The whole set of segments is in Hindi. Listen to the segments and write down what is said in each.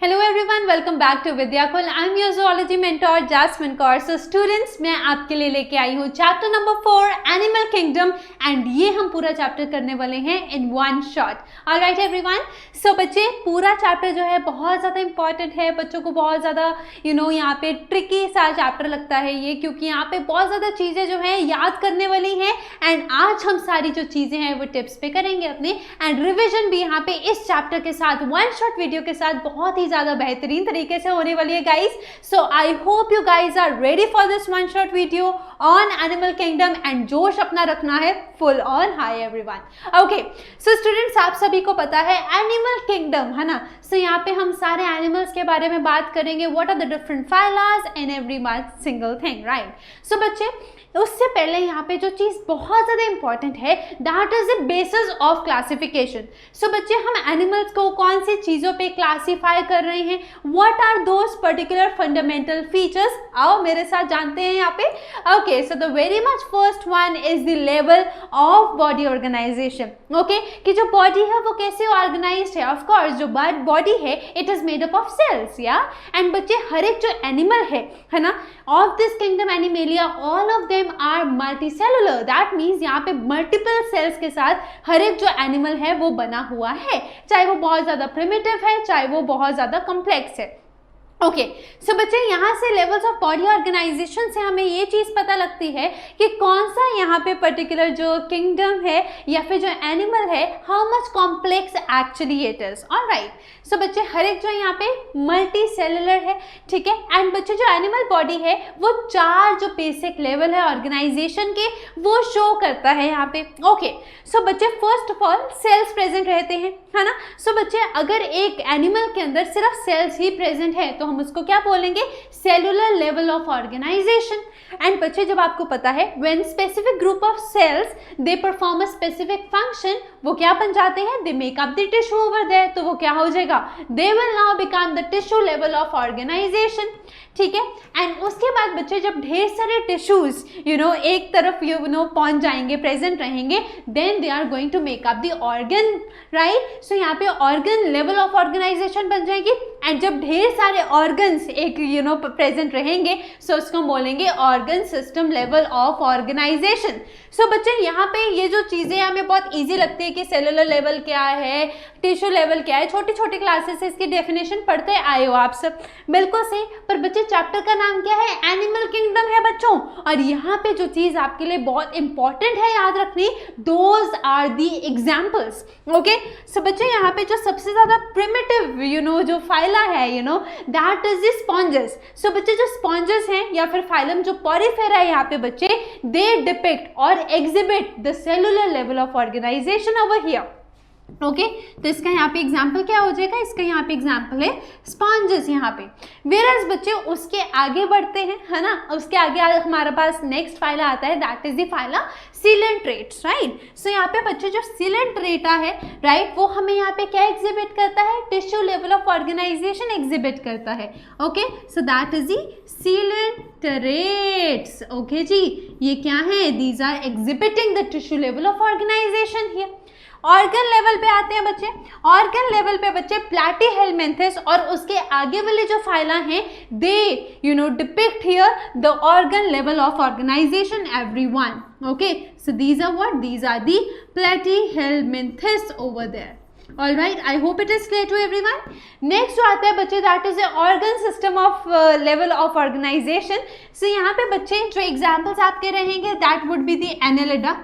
Hello everyone, welcome back to Vidyakul. I am your zoology mentor Jasmine Kaur. So students, मैं आपके लिए लेके आई हूँ chapter number 4 animal kingdom, and ये हम पूरा चैप्टर करने वाले हैं in one shot. Alright everyone, so बच्चे पूरा चैप्टर जो है बहुत ज़्यादा इंपॉर्टेंट है। बच्चों को बहुत ज़्यादा यहाँ पे ट्रिकी सा चैप्टर लगता है ये, क्योंकि यहाँ पे बहुत ज़्यादा चीज़ें जो है याद करने वाली हैं। एंड आज हम सारी जो चीज़ें हैं वो टिप्स पे करेंगे अपने, एंड रिविजन भी यहाँ पे इस चैप्टर के साथ वन शॉट वीडियो के साथ बहुत ही ज़्यादा बेहतरीन तरीके से होने वाली है guys. So I hope you guys are ready for this one shot video on animal kingdom, and जोश अपना रखना है full on high everyone. Okay, so students, आप सभी को पता है एनिमल किंगडम है ना। सो यहाँ पे हम सारे एनिमल्स के बारे में बात करेंगे, what are the different phylas and every single thing, right. So बच्चे, उससे पहले यहाँ पे जो चीज़ बहुत ज़्यादा इंपॉर्टेंट है, that is the basis of classification. So बच्चे, हम एनिमल्स को कौन सी चीज़ों पे क्लासीफाई कर रहे हैं, what are those particular fundamental features, आओ मेरे साथ जानते हैं यहाँ पे। Okay, so the very much first one is the level of body organization. Okay, कि जो बॉडी है वो कैसे ऑर्गेनाइज्ड है। ऑफ कोर्स जो बॉडी है it is made up of cells, या एंड बच्चे हर एक जो एनिमल है ना, of this kingdom Animalia, all of them are multicellular. That means यहाँ पे मल्टीपल सेल्स के साथ हर एक जो एनिमल है वो बना हुआ है, चाहे वो बहुत ज्यादा प्रिमिटिव है, चाहे वो बहुत ज्यादा कॉम्प्लेक्स है। ओके, सो बच्चे, यहाँ से लेवल्स ऑफ बॉडी ऑर्गेनाइजेशन से हमें ये चीज़ पता लगती है कि कौन सा यहाँ पे पर्टिकुलर जो किंगडम है या फिर जो एनिमल है, how much complex actually it is. Alright, so बच्चे हर एक जो यहाँ पे मल्टी सेलुलर है, ठीक है। एंड बच्चे जो एनिमल बॉडी है वो चार जो बेसिक लेवल है ऑर्गेनाइजेशन के वो शो करता है यहाँ पे। ओके, सो बच्चे first of all cells present रहते हैं, है ना। सो बच्चे अगर एक एनिमल के अंदर सिर्फ सेल्स ही प्रेजेंट है तो हम उसको क्या बोलेंगे, cellular level of organization. And बच्चे, जब आपको पता है when specific group of cells they perform a specific function, वो क्या बन जाते हैं, they make up the tissue over there, तो वो क्या हो जाएगा, they will now become the tissue level of organization, ठीक है। एंड उसके बाद बच्चे जब ढेर सारे टिश्यूज एक तरफ पहुंच जाएंगे, प्रेजेंट रहेंगे, then they are going to make up the organ, right. So यहाँ पे ऑर्गन लेवल ऑफ ऑर्गेनाइजेशन बन जाएगी। एंड जब ढेर सारे ऑर्गन्स एक प्रेजेंट रहेंगे, सो उसको बोलेंगे organ system level of organisation. So बच्चे यहाँ पे ये जो चीज़ें हमें बहुत इजी लगती है कि सेलुलर लेवल क्या है, टिश्यू लेवल क्या है, छोटी छोटी क्लासेस से इसकी डेफिनेशन पढ़ते आए हो आप सब, बिल्कुल सही। पर बच्चे चैप्टर का नाम क्या है, एनिमल किंगडम है बच्चों। और यहाँ पे जो चीज़ आपके लिए बहुत इंपॉर्टेंट है याद रखनी, those are the examples. Okay, so बच्चे यहाँ पे जो सबसे ज़्यादा प्रिमिटिव जो फाइला है दैट इज द स्पॉन्जेस। सो बच्चे जो स्पॉन्जेस हैं या फिर फाइलम जो पॉरीफेरा है यहाँ पे बच्चे, दे डिपिक्ट और exhibit the cellular level of organization over here. Okay, तो इसका यहाँ पे एग्जाम्पल क्या हो जाएगा, इसका यहाँ पे एग्जाम्पल है स्पॉन्जेस यहाँ पे। वेयरएज बच्चे उसके आगे बढ़ते हैं, है ना, उसके आगे हमारे पास नेक्स्ट फाइला आता है, that is the phyla coelenterates, right. So यहाँ पे बच्चे जो सीलेंट्रेटा है, राइट, वो हमें यहाँ पे क्या एग्जिबिट करता है, tissue level of organisation exhibit करता है। Okay, so that is the coelenterates. Okay जी, ये क्या है, these are exhibiting the tissue level of organisation here. Organ level पे आते हैं बच्चे, ऑर्गन लेवल पे बच्चे प्लैटीहेलमिन्थस और उसके आगे वाले जो फाइला हैं, they depict here the organ level of organisation everyone. Okay, so these are what, these are the platyhelminthes over there. All right, I hope it is clear to everyone. Next जो आता है बच्चे, that is the organ system of level of organization. So यहाँ पे बच्चे जो examples आपके रहेंगे, that would be the Annelida,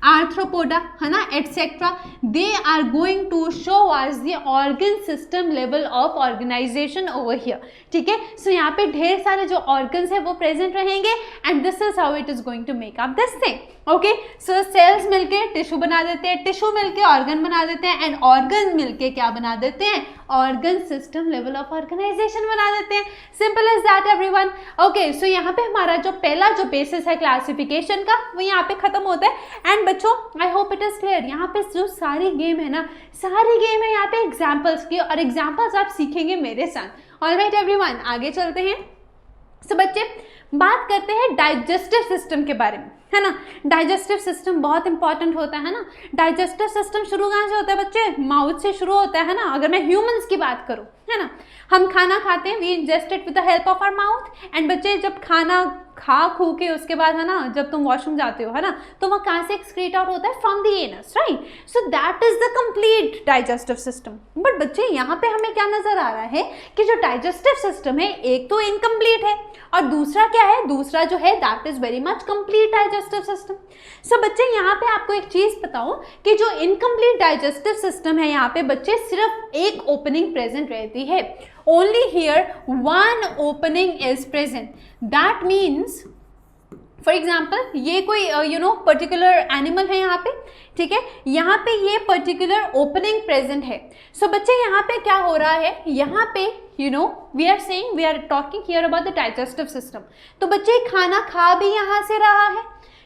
Arthropoda, है ना, etcetera. They are going to show us the organ system level of organization over here, ठीक है। सो यहाँ पे ढेर सारे जो ऑर्गन्स है वो प्रेजेंट रहेंगे, and this is how it is going to make up this thing. Okay, so cells मिलके टिश्यू बना देते हैं, टिश्यू मिलके ऑर्गन बना देते हैं, एंड ऑर्गन मिलके क्या बना देते हैं, organ system level of organisation बना देते हैं। Simple is that everyone. Okay, so यहाँ पे हमारा जो पहला जो बेसिस है क्लासिफिकेशन का वो यहाँ पे खत्म होता है। एंड बच्चों, आई होप इट इज क्लियर। यहाँ पे जो सारी गेम है ना, सारी गेम है यहाँ पे एग्जाम्पल्स की, और एग्जाम्पल्स आप सीखेंगे मेरे साथ। ऑलराइट एवरीवन, आगे चलते हैं। सो बच्चे बात करते हैं डाइजेस्टिव सिस्टम के बारे में, है ना। डाइजेस्टिव सिस्टम बहुत इंपॉर्टेंट होता है ना। डाइजेस्टिव सिस्टम शुरू कहाँ से होता है बच्चे? माउथ से शुरू होता है ना। अगर मैं ह्यूमंस की बात करूँ, है ना, हम खाना खाते हैं, we ingest it with the help of our mouth. And बच्चे जब खाना खा खू के उसके बाद, है ना, जब तुम वॉशरूम जाते हो, है ना, तो वह कहाँ से एक्सक्रीट आउट होता है? From the anus, right. So that is the complete digestive system. But बच्चे यहाँ पे हमें क्या नजर आ रहा है कि जो डाइजेस्टिव सिस्टम है एक तो इनकम्प्लीट है और दूसरा क्या है? दूसरा जो है that is very much complete digestive system. So बच्चे यहाँ पे आपको एक चीज बताऊं कि जो इनकम्प्लीट डाइजेस्टिव सिस्टम है यहाँ पे बच्चे सिर्फ एक ओपनिंग प्रेजेंट रहती है। Only here one opening is present. That means, for example, ये कोई पर्टिकुलर एनिमल है यहाँ पे, ठीक है, यहाँ पे ये पर्टिकुलर ओपनिंग प्रेजेंट है। सो बच्चे यहाँ पे क्या हो रहा है? यहाँ पे we are saying, we are talking here about the digestive system. तो बच्चे खाना खा भी यहाँ से रहा है,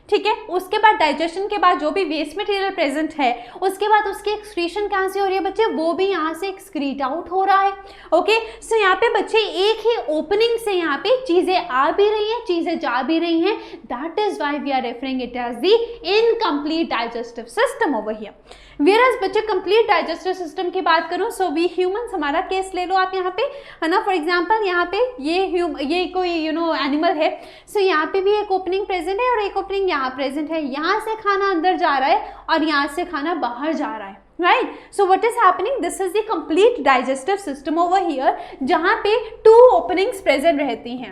ठीक है। उसके बाद डाइजेशन के बाद जो भी वेस्ट मटेरियल प्रेजेंट है उसके बाद उसकी एक्सक्रीशन कहाँ से हो रही है बच्चे? वो भी यहाँ से एक्सक्रीट आउट हो रहा है। ओके, सो यहाँ पे बच्चे एक ही ओपनिंग से यहाँ पे चीजें आ भी रही हैं, चीजें जा भी रही हैं। That is why we are referring it as the incomplete digestive system over here. Whereas बच्चे कंप्लीट डाइजेस्टिव सिस्टम की बात करूं, सो वी ह्यूमंस, हमारा केस ले लो आप यहाँ पे, है ना। फॉर एग्जांपल यहाँ पे ये कोई एनिमल है। सो यहाँ पे भी एक ओपनिंग प्रेजेंट है और एक ओपनिंग यहाँ प्रेजेंट है। यहाँ से खाना अंदर जा रहा है और यहाँ से खाना बाहर जा रहा है, right. So what is happening? This is the complete digestive system over here, जहाँ पे 2 ओपनिंग्स प्रेजेंट रहती हैं।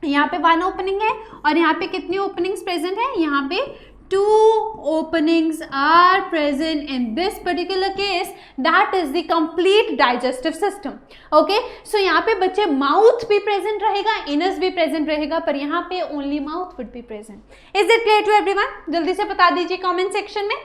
यहाँ पे 1 ओपनिंग है और यहाँ पे कितनी ओपनिंग्स प्रेजेंट है? यहाँ पे 2 openings are present in this particular case. That is the complete digestive system. Okay, so यहाँ पे बच्चे माउथ भी प्रेजेंट रहेगा, इनस भी प्रेजेंट रहेगा, पर यहाँ पे only mouth would be present. Is it clear to everyone? जल्दी से बता दीजिए कमेंट सेक्शन में।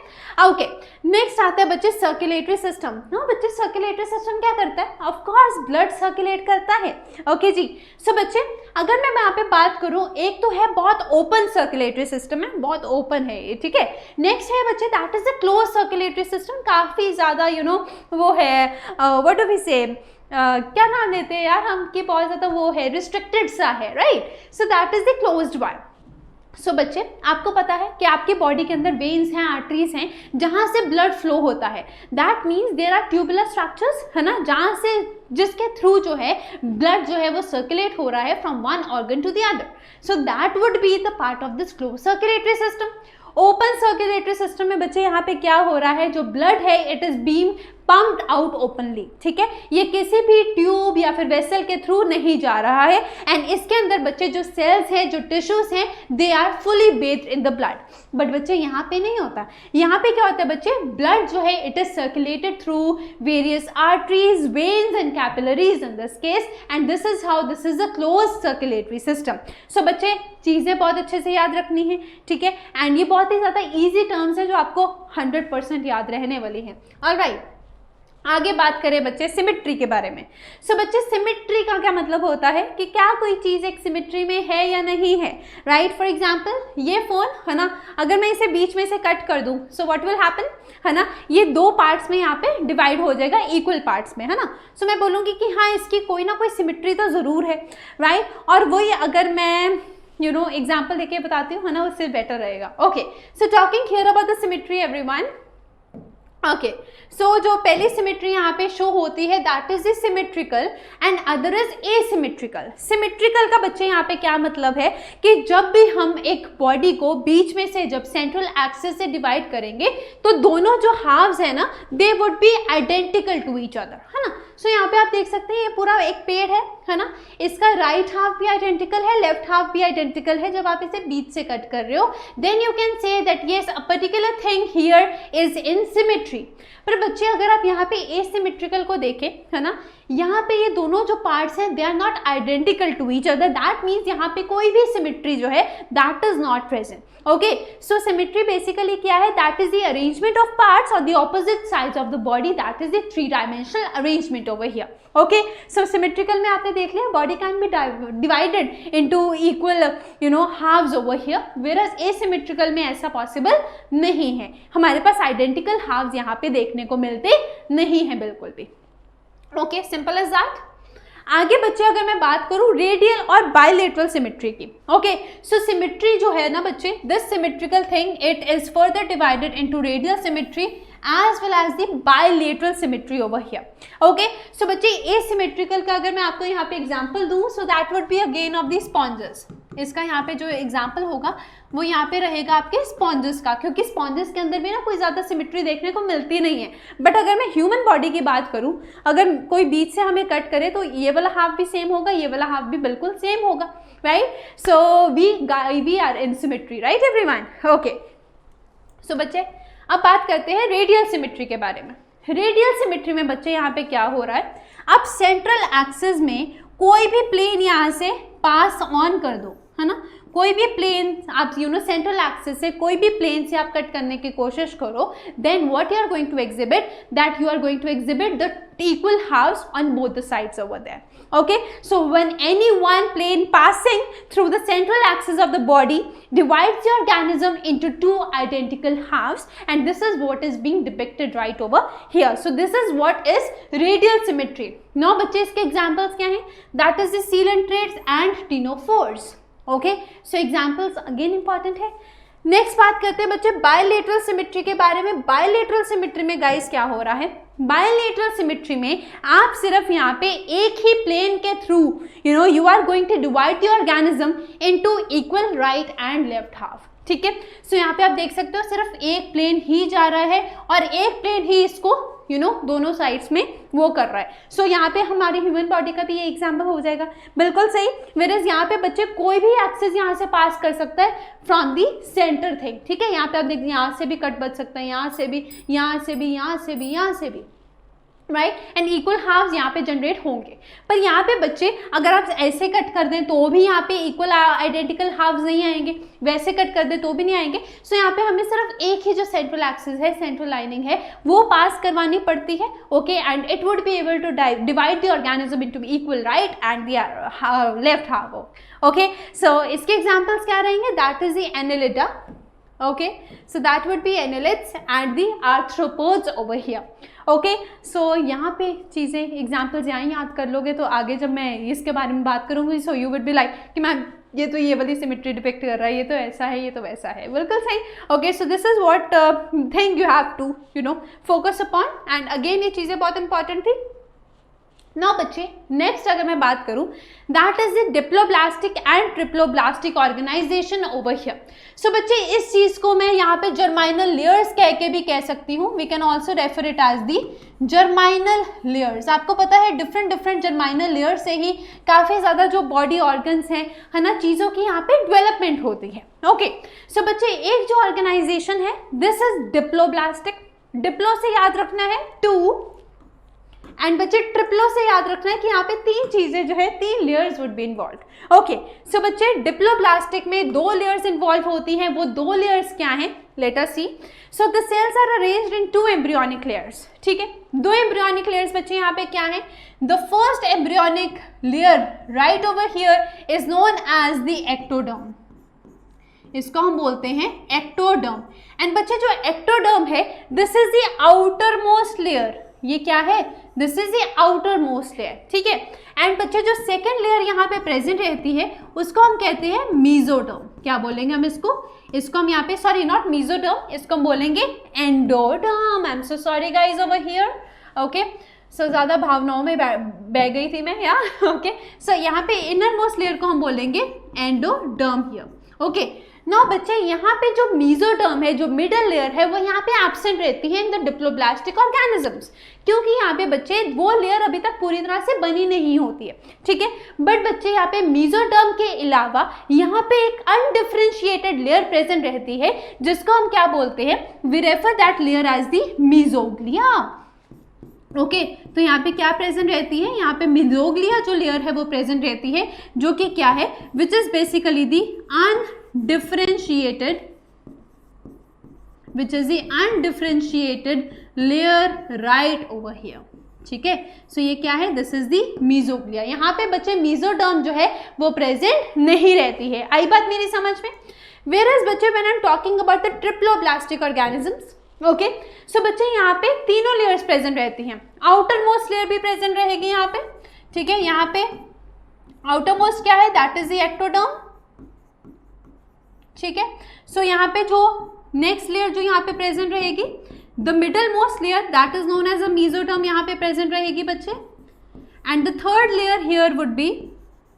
ओके, नेक्स्ट आता है बच्चे सर्कुलेटरी सिस्टम। हाँ बच्चे, सर्कुलेटरी सिस्टम क्या करता है? ऑफ कोर्स ब्लड सर्कुलेट करता है। ओके जी, सो बच्चे अगर मैं यहाँ पे बात करूँ, एक तो है बहुत ओपन सर्कुलेटरी सिस्टम है, बहुत ओपन है, ठीक है। नेक्स्ट है बच्चे that is the close circulatory system, काफी ज्यादा वो है, व्हाट डू वी से, क्या नाम लेते हैं यार हम, कि बहुत ज्यादा वो है, रिस्ट्रिक्टेड सा है, right. So that is the closed one. So बच्चे आपको पता है कि आपकी बॉडी के अंदर वेन्स हैं, आर्टरीज हैं, जहां से ब्लड फ्लो होता है। That means there are tubular structures, है ना, जहां से जिसके थ्रू जो है ब्लड जो है वो सर्कुलेट हो रहा है from one organ to the other. So that would be the part of this close circulatory system. Open circulatory system में बच्चे यहाँ पे क्या हो रहा है? जो ब्लड है it is being pumped out openly, ठीक है, ये किसी भी ट्यूब या फिर वेसल के थ्रू नहीं जा रहा है। एंड इसके अंदर बच्चे जो सेल्स हैं, जो टिश्यूज हैं, they are fully based in the blood. But बच्चे यहाँ पे नहीं होता। यहाँ पे क्या होता है बच्चे? ब्लड जो है it is circulated through various arteries, veins and capillaries in this case, and this is how this is a close circulatory system. So बच्चे चीजें बहुत अच्छे से याद रखनी है, ठीक है, एंड ये बहुत ही ज्यादा इजी टर्म्स है जो आपको 100% याद रहने वाली है। ऑलराइट, आगे बात करें बच्चे सिमेट्री के बारे में। सो बच्चे सिमेट्री का क्या मतलब होता है कि क्या कोई चीज़ एक सिमेट्री में है या नहीं है, राइट। फॉर एग्जांपल ये फ़ोन, है ना, अगर मैं इसे बीच में से कट कर दूं, सो व्हाट विल हैपन, है ना, ये 2 पार्ट्स में यहाँ पे डिवाइड हो जाएगा, इक्वल पार्ट्स में, है ना। सो मैं बोलूँगी कि हाँ इसकी कोई ना कोई सिमेट्री तो ज़रूर है, राइट। और वही अगर मैं एग्जाम्पल देके बताती हूँ, है ना, उससे बेटर रहेगा। Okay, so talking here about the symmetry everyone. Okay, so जो पहली सिमेट्री यहाँ पे शो होती है that is the symmetrical and other is asymmetrical. Symmetrical का बच्चे यहाँ पे क्या मतलब है कि जब भी हम एक बॉडी को बीच में से जब सेंट्रल एक्सिस से डिवाइड करेंगे तो दोनों जो हाफ्स है ना they would be identical to each other, है ना। सो यहाँ पे आप देख सकते हैं ये पूरा एक पेड़ है ना, इसका राइट हाफ भी आइडेंटिकल है, लेफ्ट हाफ भी आइडेंटिकल है। जब आप इसे बीच से कट कर रहे हो then you can say that yes a particular thing here is in symmetry. पर बच्चे अगर आप यहाँ पे एसिमेट्रिकल को देखें, है ना, यहाँ पे ये दोनों जो पार्ट्स हैं they are not identical to each other. That means यहाँ पे कोई भी सिमेट्री जो है that is not present. Okay, so symmetry basically क्या है? That is the arrangement of parts on the opposite sides of the body, that is the 3 dimensional arrangement over here. Okay, so symmetrical में आपने देख लिया body can be divided into equal halves over here, whereas asymmetrical में ऐसा पॉसिबल नहीं है। हमारे पास आइडेंटिकल हाफ्स यहाँ पे देखने को मिलते नहीं है बिल्कुल भी। Okay, simple as that. आगे बच्चे अगर मैं बात करूं रेडियल और बायलेटरल सिमेट्री की, ओके, सो सिमेट्री जो है ना बच्चे, this symmetrical thing it is further divided into radial symmetry as well as the bilateral symmetry over here. Okay, so बच्चे asymmetrical का अगर मैं आपको यहाँ पे एग्जाम्पल दूँ, so that would be again of the sponges. इसका यहाँ पे जो एग्जाम्पल होगा वो यहाँ पे रहेगा आपके स्पॉन्जेस का, क्योंकि स्पॉन्जेस के अंदर भी ना कोई ज़्यादा सिमेट्री देखने को मिलती नहीं है. बट अगर मैं ह्यूमन बॉडी की बात करूँ, अगर कोई बीच से हमें कट करे तो ये वाला हाफ भी सेम होगा, ये वाला हाफ भी बिल्कुल सेम होगा, right. So we are in symmetry, right everyone. Okay, so बच्चे अब बात करते हैं रेडियल सिमेट्री के बारे में. रेडियल सिमेट्री में बच्चे यहाँ पे क्या हो रहा है, आप सेंट्रल एक्सिस में कोई भी प्लेन यहाँ से पास ऑन कर दो, है ना, कोई भी प्लेन आप सेंट्रल एक्सिस से कोई भी प्लेन से आप कट करने की कोशिश करो, then what you are going to exhibit, that you are going to exhibit the equal halves on both the sides over there. Okay, so when any one plane passing through the central axis of the body divides the organism into two identical halves, and this is what is being depicted right over here. So this is what is radial symmetry. Now बच्चे इसके examples क्या हैं? That is the coelentrates and ctenophores. Okay, so examples again important है. नेक्स्ट बात करते हैं बच्चे बायलेटरल सिमेट्री के बारे में. बायलेटरल सिमेट्री में गाइस क्या हो रहा है, बायलेटरल सिमेट्री में आप सिर्फ यहाँ पे एक ही प्लेन के through you are going to divide the organism into equal right and left half. ठीक है, सो यहाँ पे आप देख सकते हो सिर्फ एक प्लेन ही जा रहा है और एक प्लेन ही इसको दोनों साइड्स में वो कर रहा है. सो यहाँ पे हमारी ह्यूमन बॉडी का भी ये एग्जाम्पल हो जाएगा, बिल्कुल सही. वेरएज यहाँ पे बच्चे कोई भी एक्सिस यहाँ से पास कर सकता है फ्रॉम दी सेंटर थिंग. ठीक है, यहाँ पे आप देखिए यहाँ से भी कट बच सकता है, यहाँ से भी, यहाँ से भी, यहाँ से भी, यहाँ से भी, राइट, एंड इक्वल हाफ्स यहाँ पे जनरेट होंगे. पर यहाँ पे बच्चे अगर आप ऐसे कट कर दें तो भी यहाँ पे इक्वल आइडेंटिकल हाफ्स नहीं आएंगे, वैसे कट कर दें तो भी नहीं आएंगे. सो यहाँ पे हमें सिर्फ एक ही जो सेंट्रल एक्सिस है, सेंट्रल लाइनिंग है, वो पास करवानी पड़ती है. Okay, and it would be able to divide the organism into equal right and the left half. Okay, so इसके एग्जाम्पल्स क्या रहेंगे, that is the annelida. Okay, so that would be annelids and the arthropods over here. Okay, so यहाँ पे चीज़ें एग्जाम्पल्स यहाँ याद कर लोगे तो आगे जब मैं इसके बारे में बात करूँगी so you would be like कि मैम ये तो ये वाली सिमेट्री डिपिक्ट कर रहा है, ये तो ऐसा है, ये तो वैसा है. बिल्कुल सही. Okay, so this is what thing you have to focus upon. And again ये चीज़ें बहुत इंपॉर्टेंट थी. नाउ बच्चे नेक्स्ट अगर मैं बात करूं, that is the diploblastic and triploblastic organisation over here. So बच्चे इस चीज को मैं यहाँ पे जर्माइनल लेयर्स कह के भी कह सकती हूँ. We can also refer it as the germinal layers. आपको पता है डिफरेंट जर्माइनल लेयर से ही काफी ज्यादा जो बॉडी ऑर्गन्स हैं, है ना, चीजों की यहाँ पे डेवलपमेंट होती है. ओके, सो बच्चे एक जो ऑर्गेनाइजेशन है दिस इज डिप्लोब्लास्टिक. डिप्लो से याद रखना है 2 एंड बच्चे ट्रिप्लो से याद रखना है कि यहाँ पे 3 चीजें जो है 3 layers would be involve. Okay, so बच्चे डिप्लोब्लास्टिक में 2 लेयर्स इन्वॉल्व होती हैं. वो 2 लेयर्स क्या हैं, let us see. So the cells are arranged in 2 embryonic layers. ठीक है, 2 एम्ब्रियोनिक लेयर्स बच्चे यहाँ पे क्या है, the first embryonic layer right over here is known as the ectoderm. इसको हम बोलते हैं एक्टोडर्म. एंड बच्चे जो एक्टोडर्म है this is the outer most layer. ये क्या है, this is the outer most layer. ठीक है, एंड बच्चे जो सेकेंड लेयर यहाँ पे प्रेजेंट रहती है उसको हम कहते हैं मीजोडर्म. क्या बोलेंगे हम इसको हम यहाँ पे, सॉरी नॉट मीजोडर्म, इसको हम बोलेंगे endoderm. I am so sorry guys over here. Okay, so ज़्यादा भावनाओं में बह गई थी मैं या. ओके, सो यहाँ पे इनर मोस्ट लेयर को हम बोलेंगे एंडोडर्म हियर. ओके, नाउ बच्चे यहाँ पे जो मीजोडर्म है, जो मिडल लेयर है, वो यहाँ पे एब्सेंट रहती है इन द डिप्लोब्लास्टिक ऑर्गेनिजम्स, क्योंकि यहाँ पे बच्चे वो लेयर अभी तक पूरी तरह से बनी नहीं होती है. ठीक है, बट बच्चे यहाँ पे मीजोडर्म के अलावा यहाँ पे एक अनडिफरेंशिएटेड लेयर प्रेजेंट रहती है जिसको हम क्या बोलते हैं, we refer that layer as the mesoglea. Okay, तो यहाँ पे क्या प्रेजेंट रहती है, यहाँ पे मीजोग्लिया जो लेयर है वो प्रेजेंट रहती है, जो कि क्या है, which is basically the undifferentiated layer right over here. ठीक है, सो ये क्या है, दिस इज दी मीजोग्लिया. यहाँ पे बच्चे मीजोडर्म जो है वो प्रेजेंट नहीं रहती है. आई बात मेरी समझ में. Whereas बच्चे when I am talking about the triploblastic organisms, okay, so बच्चे यहाँ पे तीनों लेयर्स प्रेजेंट रहती हैं. आउटर मोस्ट लेयर भी प्रेजेंट रहेगी यहाँ पे. ठीक है, यहाँ पे आउटर मोस्ट क्या है, दैट इज द एक्टोडर्म, ठीक है। सो यहाँ पे जो नेक्स्ट लेयर जो यहाँ पे प्रेजेंट रहेगी, the middle most layer that is known as a mesoderm यहाँ पे प्रेजेंट रहेगी बच्चे, and the third layer here would be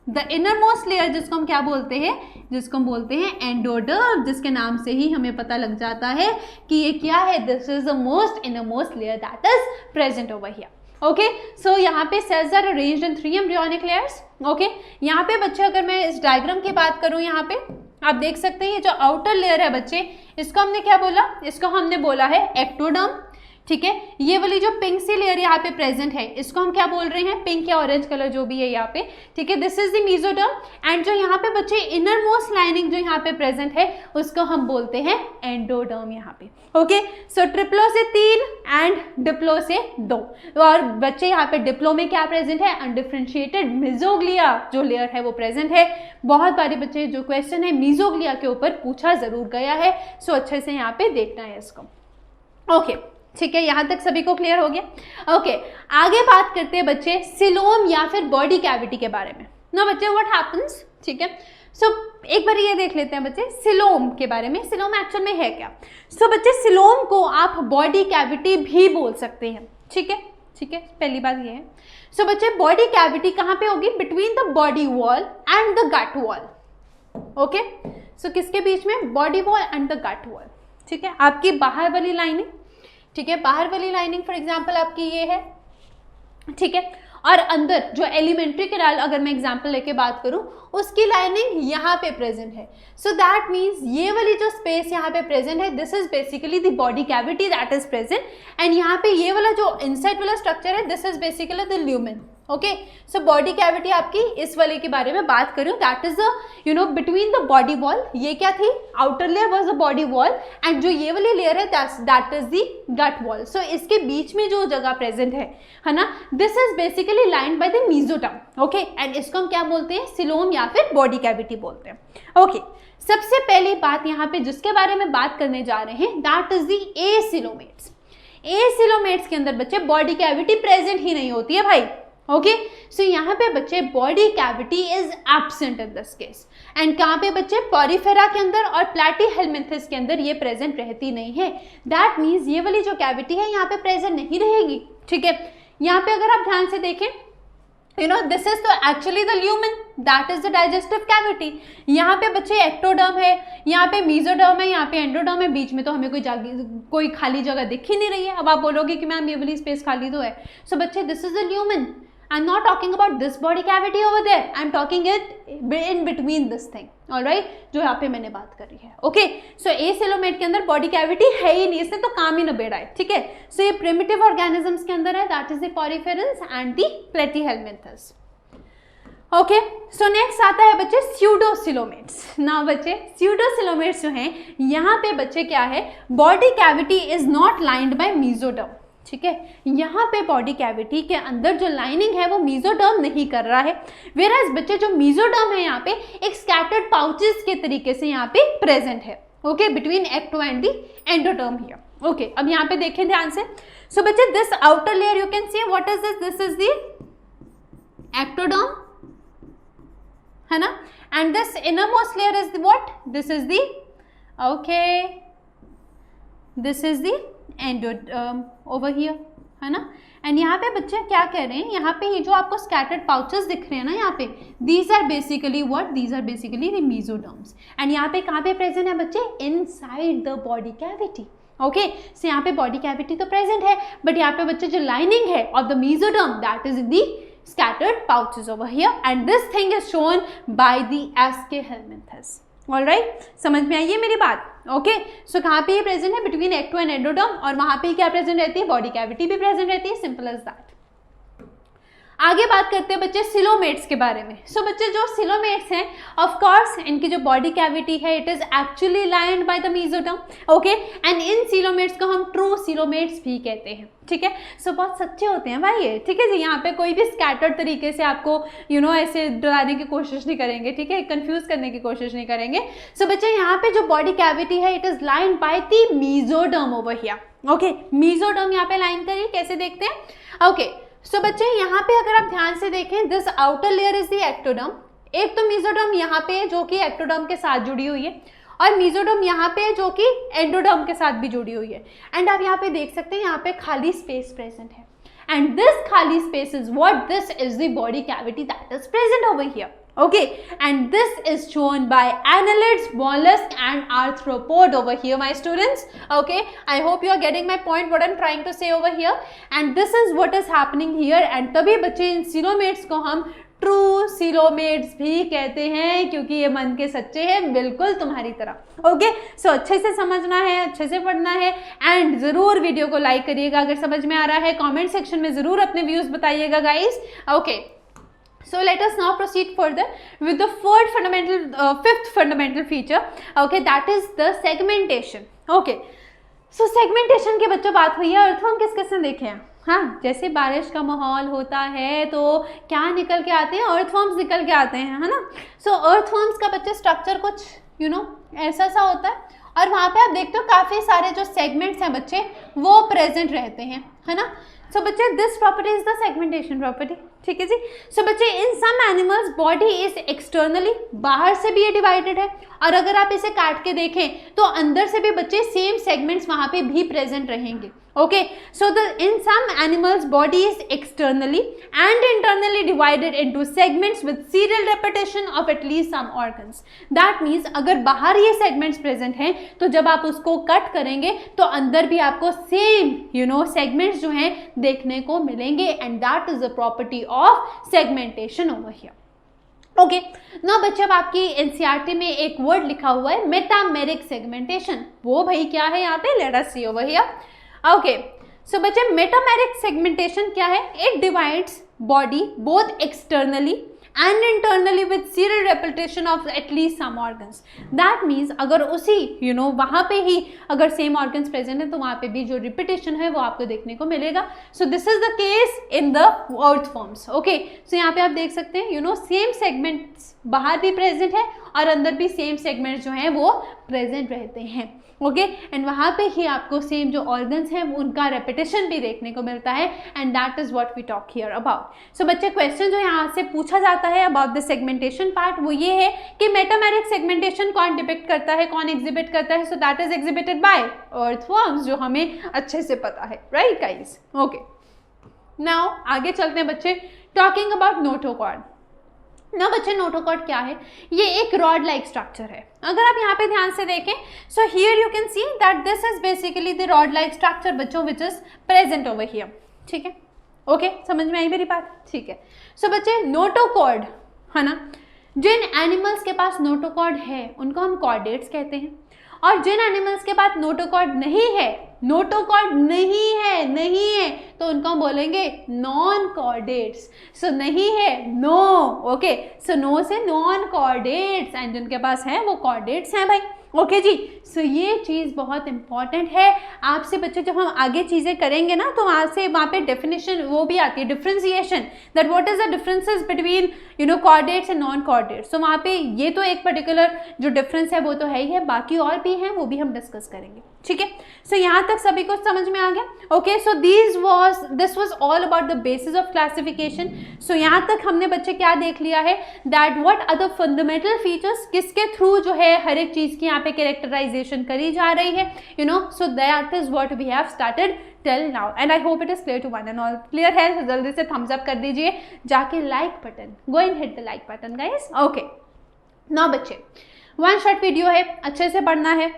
the inner most layer, जिसको हम क्या बोलते हैं, जिसको हम बोलते हैं एंडोडर्म, जिसके नाम से ही हमें पता लग जाता है कि ये क्या है, this is the most inner most layer that is present over here. Okay, so यहाँ पे cells are arranged in 3 embryonic layers. Okay, यहाँ पे बच्चे अगर मैं इस डायग्राम की बात करूँ, यहाँ पे आप देख सकते हैं ये जो आउटर लेयर है बच्चे, इसको हमने क्या बोला, इसको हमने बोला है एक्टोडर्म, ठीक है। ये वाली जो पिंक सी लेयर यहाँ पे प्रेजेंट है, इसको हम क्या बोल रहे हैं, पिंक या ऑरेंज कलर जो भी है यहाँ पे, ठीक है, this is the mesoderm. And जो यहाँ पे बच्चे इनर मोस्ट लाइनिंग जो यहाँ पे प्रेजेंट है, उसको हम बोलते हैं एंडोडर्म यहाँ पे। ओके, सो ट्रिप्लो से 3 एंड डिप्लो से 2, और बच्चे यहाँ पे डिप्लो में क्या प्रेजेंट है, अनडिफरेंशिएटेड मेसोग्लिया जो लेयर है वो प्रेजेंट है। बहुत बारी बच्चे जो क्वेश्चन है मेसोग्लिया के ऊपर पूछा जरूर गया है, सो अच्छे से यहाँ पे देखना है इसको। ओके, ठीक है, यहाँ तक सभी को क्लियर हो गया। ओके, आगे बात करते हैं बच्चे सिलोम या फिर बॉडी कैविटी के बारे में ना बच्चे, व्हाट हैपन्स, ठीक है। सो एक बार ये देख लेते हैं बच्चे सिलोम के बारे में, सिलोम एक्चुअल में है क्या। सो बच्चे सिलोम को आप बॉडी कैविटी भी बोल सकते हैं, ठीक है, ठीक है, पहली बात ये है। सो बच्चे बॉडी कैविटी कहाँ पे होगी, between the body wall and the gut wall. Okay, so किसके बीच में, body wall and the gut wall, ठीक है। आपकी बाहर वाली लाइनिंग, ठीक है, बाहर वाली लाइनिंग फॉर एग्जांपल आपकी ये है, ठीक है, और अंदर जो एलिमेंट्री कैनाल अगर मैं एग्जांपल लेके बात करूं, उसकी लाइनिंग यहाँ पे प्रेजेंट है। सो दैट मीन्स ये वाली जो स्पेस यहाँ पे प्रेजेंट है, this is basically the body cavity that is present, and यहाँ पे ये वाला जो इनसाइड वाला स्ट्रक्चर है, this is basically the lumen. Okay, so body cavity आपकी इस वाले के बारे में बात करूं, that is the between the body wall, ये क्या थी, outer layer was the body wall, and जो ये वाली लेयर है that is the gut wall. So इसके बीच में जो जगह प्रेजेंट है ना, this is basically lined by the mesoderm. Okay, and इसको हम क्या बोलते हैं, सिलोम या फिर बॉडी कैविटी बोलते हैं। ओके, सबसे पहली बात यहाँ पे जिसके बारे में बात करने जा रहे हैं, that is the acoelomates. Acoelomates के अंदर बच्चे बॉडी कैविटी प्रेजेंट ही नहीं होती है भाई। ओके, सो यहाँ पे बच्चे body cavity is absent in this case, and कहाँ पे बच्चे, पॉरीफेरा के अंदर और प्लैटीहेलमिन्थस के अंदर ये प्रेजेंट रहती नहीं है। दैट मीन्स ये वाली जो कैविटी है यहाँ पे प्रेजेंट नहीं रहेगी, ठीक है। यहाँ पे अगर आप ध्यान से देखें, दिस इज तो actually the lumen, that is the digestive cavity. यहाँ पे बच्चे एक्टोडर्म है, यहाँ पे मेसोडर्म है, यहाँ पे एंडोडर्म है, बीच में तो हमें कोई खाली जगह दिख ही नहीं रही है। अब आप बोलोगे कि मैम ये वाली स्पेस खाली तो है। सो बच्चे this is the lumen, I'm not talking about this body cavity over there, I'm talking it in between this thing, alright, जो यहाँ पे मैंने बात करी है। ओके, सो एसिलोमेट के अंदर बॉडी कैविटी है ही नहीं, इसने तो काम ही निबेड़ा है, ठीक है। सो ये प्रिमिटिव ऑर्गेनिजम्स के अंदर है, that is the poriferans and the platyhelminthes. Okay, so next आता है बच्चे स्यूडोसिलोमेट्स। ना बच्चे स्यूडोसिलोमेट्स जो हैं, यहाँ पे बच्चे क्या है, body cavity is not lined by mesoderm, ठीक है। यहाँ पे बॉडी कैविटी के अंदर जो लाइनिंग है वो मेसोडर्म नहीं कर रहा है, वेयरएज बच्चे जो मेसोडर्म है यहाँ पे एक स्कैटर्ड पाउचेस के तरीके से यहाँ पे प्रेजेंट है। Okay, between ecto and the endoderm here. Okay, अब यहाँ पे देखें ध्यान से। सो बच्चे this outer layer you can see what is this, this is the ectoderm, है ना, and this inner most layer is what, this is the, okay, this is the endoderm over here, है ना। एंड यहाँ पे बच्चे क्या कह रहे हैं, यहाँ पे ये जो आपको स्कैटर्ड पाउचेस दिख रहे हैं ना, यहाँ पे these are basically what, these are basically the mesoderms, and यहाँ पे कहाँ पे प्रेजेंट है बच्चे, inside the body cavity. Okay, so यहाँ पे बॉडी कैविटी तो प्रेजेंट है, बट यहाँ पे बच्चे जो लाइनिंग है of the mesoderm that is in the scattered pouches over here, and this thing is shown by the Aschelminthus. Alright, समझ में आई है मेरी बात। ओके, सो कहाँ पे ये प्रेजेंट है, बिटवीन एक्टो एंड एंडोडर्म, और वहाँ पे क्या प्रेजेंट रहती है, बॉडी कैविटी भी प्रेजेंट रहती है, सिंपल एज दैट। आगे बात करते हैं बच्चे सिलोमेट्स के बारे में। सो बच्चे जो सिलोमेट्स हैं, ऑफ कोर्स इनकी जो बॉडी कैविटी है it is actually lined by the mesoderm. Okay, and in coelomates को हम ट्रू सिलोमेट्स भी कहते हैं, ठीक है। सो बहुत सच्चे होते हैं भाई ये, ठीक है जी। यहाँ पे कोई भी स्कैटर्ड तरीके से आपको ऐसे डराने की कोशिश नहीं करेंगे, ठीक है, कंफ्यूज करने की कोशिश नहीं करेंगे। सो बच्चे यहाँ पे जो बॉडी कैविटी है it is lined by the mesoderm over here. Okay, mesoderm यहाँ पे लाइन करिए, कैसे देखते हैं। ओके, सो बच्चे यहाँ पे अगर आप ध्यान से देखें, this outer layer is the ectoderm. एक तो मेसोडर्म यहाँ पे है जो कि एक्टोडर्म के साथ जुड़ी हुई है, और मेसोडर्म यहाँ पे है जो कि एंडोडर्म के साथ भी जुड़ी हुई है। एंड आप यहाँ पे देख सकते हैं यहाँ पे खाली स्पेस प्रेजेंट है, एंड दिस खाली space is what, this is the body cavity that is present over here. Okay, and this is shown by annelids, mollusk and arthropod over here, my students. Okay, I hope you are getting my point, what I'm trying to say over here, and this is what is happening here. And तभी बच्चे इन सीलोमेट्स को हम ट्रू सीलोमेट्स भी कहते हैं, क्योंकि ये मन के सच्चे हैं, बिल्कुल तुम्हारी तरह। ओके, सो अच्छे से समझना है, अच्छे से पढ़ना है, एंड ज़रूर वीडियो को लाइक करिएगा अगर समझ में आ रहा है। कमेंट सेक्शन में ज़रूर अपने व्यूज़ बताइएगा guys. Okay, so let us now proceed further with the fifth fundamental feature, okay, that is the segmentation. Okay, so segmentation के बच्चों बात हुई है। अर्थवर्म किस किस ने देखे हैं? हाँ, जैसे बारिश का माहौल होता है तो क्या निकल के आते हैं? अर्थवर्म्स निकल के आते हैं, है ना। सो अर्थवर्म्स का बच्चे स्ट्रक्चर कुछ ऐसा सा होता है, और वहाँ पे आप देखते हो काफ़ी सारे जो सेगमेंट्स हैं बच्चे वो प्रेजेंट रहते हैं, है ना। सो बच्चे this property is the segmentation property, ठीक है जी। सो बच्चे in some animals body is externally, बाहर से भी ये डिवाइडेड है, और अगर आप इसे काट के देखें तो अंदर से भी बच्चे सेम सेगमेंट्स वहाँ पे भी प्रेजेंट रहेंगे। Okay, so in some animals body is externally and internally divided into segments with serial repetition of at least some organs. That means अगर बाहर ये segments present हैं तो जब आप उसको कट करेंगे तो अंदर भी आपको same segments जो हैं देखने को मिलेंगे, and that is the property of segmentation over here. Okay, ना बच्चे अब आपकी एनसीईआरटी में एक वर्ड लिखा हुआ है मेटामेरिक सेगमेंटेशन। वो भाई क्या है यहाँ पे? Let us see over here. Okay, so बच्चे मेटामेरिक सेगमेंटेशन क्या है? It divides body both externally and internally with serial repetition of at least some organs. That means अगर उसी वहाँ पे ही अगर सेम ऑर्गन्स प्रेजेंट है तो वहाँ पे भी जो रिपीटेशन है वो आपको देखने को मिलेगा। So this is the case in the earthworms. Okay, so यहाँ पे आप देख सकते हैं सेम सेगमेंट्स बाहर भी प्रेजेंट है और अंदर भी सेम सेगमेंट्स जो हैं वो प्रेजेंट रहते हैं। ओके, एंड वहाँ पे ही आपको सेम जो ऑर्गन्स हैं उनका रेपिटेशन भी देखने को मिलता है, and that is what we talk here about. So बच्चे क्वेश्चन जो यहाँ से पूछा जाता है अबाउट द सेगमेंटेशन पार्ट वो ये है कि मेटामेरिक सेगमेंटेशन कौन डिपिक्ट करता है, कौन एग्जिबिट करता है? So that is exhibited by earthworms, जो हमें अच्छे से पता है, राइट गाइस। ओके, नाउ आगे चलते हैं बच्चे, टॉकिंग अबाउट नोटोकॉर्ड। ना बच्चे नोटोकॉर्ड क्या है? ये एक रॉड लाइक स्ट्रक्चर है। अगर आप यहाँ पे ध्यान से देखें, so here you can see that this is basically the rod like structure बच्चों which is present over here, ठीक है। ओके, समझ में आई मेरी बात? ठीक है। सो बच्चे नोटोकॉर्ड है ना, जिन एनिमल्स के पास नोटोकॉर्ड है उनको हम कॉर्डेट्स कहते हैं, और जिन एनिमल्स के पास नोटोकॉर्ड नहीं है तो उनको हम बोलेंगे नॉन कॉर्डेट्स। सो नहीं है नो, ओके, सो नो से नॉन कॉर्डेट्स, एंड जिनके पास है वो कॉर्डेट्स हैं भाई। ओके जी, सो ये चीज़ बहुत इंपॉर्टेंट है आपसे बच्चे। जब हम आगे चीज़ें करेंगे ना तो वहाँ पे डेफिनेशन वो भी आती है, differentiation, that what is the differences between chordates and non chordates. तो वहाँ पे ये तो एक पर्टिकुलर जो डिफरेंस है वो तो है ही है, बाकी और भी हैं वो भी हम डिस्कस करेंगे, ठीक है। सो यहाँ तक सभी को समझ में आ गया? Okay, so this was all about the basis of classification. So यहाँ तक हमने बच्चे क्या देख लिया है, that what are the fundamental features, किसके थ्रू जो है हर एक चीज़ की यहाँ पे कैरेक्टराइजेशन करी जा रही है, so that is what we have started till now, and I hope it is clear to one and all. Clear है? तो जल्दी से थम्स अप कर दीजिए जाके, like button, go and hit the like button guys. Okay, now बच्चे वन शॉर्ट वीडियो है, अच्छे से पढ़ना है,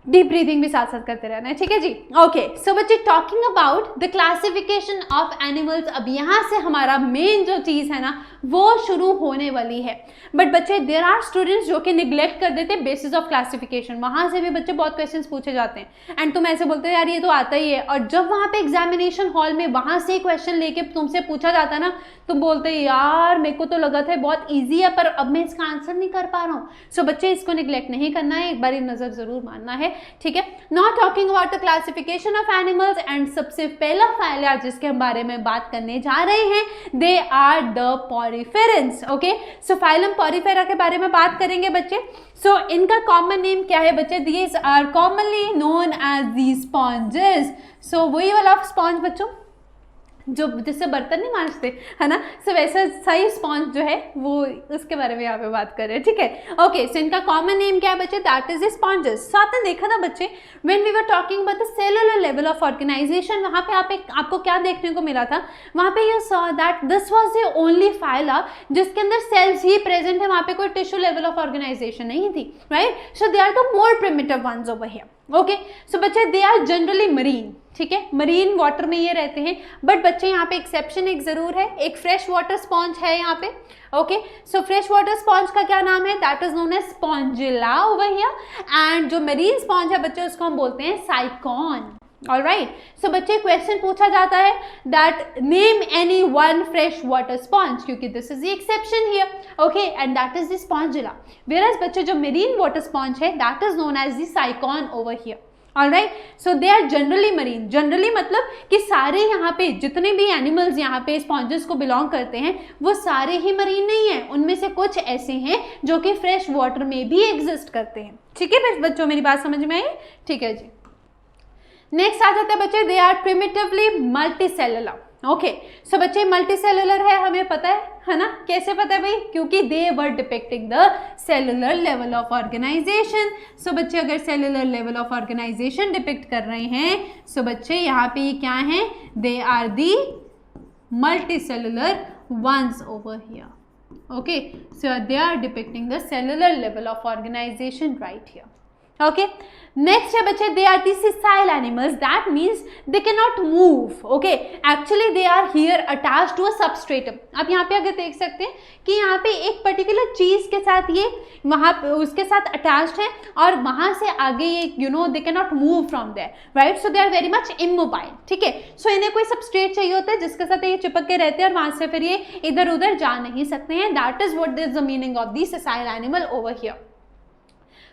डीप ब्रीदिंग भी साथ साथ करते रहना है, ठीक है जी। ओके, सो बच्चे talking about the classification of animals, अब यहाँ से हमारा मेन जो चीज़ है ना वो शुरू होने वाली है। बट बच्चे देयर आर स्टूडेंट्स जो कि निग्लेक्ट कर देते बेसिस ऑफ क्लासिफिकेशन, वहाँ से भी बच्चे बहुत क्वेश्चंस पूछे जाते हैं, एंड तुम ऐसे बोलते हो यार ये तो आता ही है, और जब वहाँ पे एग्जामिनेशन हॉल में वहाँ से क्वेश्चन लेके तुमसे पूछा जाता है ना, तुम बोलते यार मेरे को तो लगा था बहुत ईजी है पर अब मैं इसका आंसर नहीं कर पा रहा हूँ। सो बच्चे इसको निग्लेक्ट नहीं करना है, एक बार नज़र ज़रूर मारना है, ठीक है। Not talking about the classification of animals, and सबसे पहला फाइला जिसके बारे में बात करने जा रहे हैं they are the poriferans. Okay, so phylum Porifera के बारे में बात करेंगे बच्चे। सो इनका कॉमन नेम क्या है बच्चे? These are commonly known as the sponges. So वही वाला स्पॉन्ज बच्चों जो जिससे बर्तन नहीं मांजते है ना, सो वैसा सही स्पॉन्ज जो है वो उसके बारे में यहाँ पे बात कर रहे हैं, ठीक है। ओके, सो इनका कॉमन नेम क्या है बच्चे, दैट इज द स्पॉन्जेस। साथ में देखा था बच्चे when we were talking about the cellular level of organization, वहाँ पे आपको क्या देखने को मिला था, वहाँ पे you saw that this was the only phyla जिसके अंदर सेल्स ही प्रेजेंट है, वहाँ पे कोई टिश्यू लेवल ऑफ ऑर्गेनाइजेशन नहीं थी, right. So they are the more primitive ones over here. Okay, so बच्चे दे आर जनरली मरीन, ठीक है, मरीन वाटर में ये रहते हैं, बट बच्चे यहाँ पे एक्सेप्शन एक जरूर है, एक फ्रेश वाटर स्पॉन्ज है यहाँ पे। Okay, so fresh water sponge का क्या नाम है, that is known as spongilla over here, and जो मरीन स्पॉन्ज है बच्चे उसको हम बोलते हैं साइकॉन। ऑलराइट, सो बच्चे क्वेश्चन पूछा जाता है that name any one fresh water sponge, क्योंकि this is the exception here, okay, and that is the spongilla. Whereas बच्चे जो मरीन वाटर स्पॉन्ज है that is known as the sycon over here. Alright, so they are generally marine, generally मतलब कि सारे यहाँ पे जितने भी एनिमल्स यहाँ पे स्पॉन्जेस को बिलोंग करते हैं वो सारे ही मरीन नहीं है, उनमें से कुछ ऐसे हैं जो कि फ्रेश वाटर में भी एग्जिस्ट करते हैं, ठीक है बच्चों, मेरी बात समझ में आई, ठीक है जी। नेक्स्ट आ जाते हैं बच्चे, they are प्रिमिटिवली multicellular. Okay, so बच्चे मल्टीसेलुलर है हमें पता है ना, कैसे पता है भाई, क्योंकि they were depicting the cellular level of organisation. So बच्चे अगर cellular level of organisation depict कर रहे हैं, सो बच्चे यहाँ पे ये क्या है, they are the multicellular ones over here. Okay, so they are depicting the cellular level of organization right here. Okay, next है बच्चे they are the sessile animals, that means they cannot move. Okay, actually they are here attached to a substratum. अब यहाँ पे अगर देख सकते हैं कि यहाँ पे एक पर्टिकुलर चीज के साथ ये वहाँ उसके साथ अटैच्ड है और वहाँ से आगे ये you know they cannot move from there, right, so they are very much immobile, ठीक है। सो इन्हें कोई सबस्ट्रेट चाहिए होता है जिसके साथ ये चिपक के रहते हैं और वहाँ से फिर ये इधर उधर जा नहीं सकते हैं, that is what is the meaning of the sessile animal over here.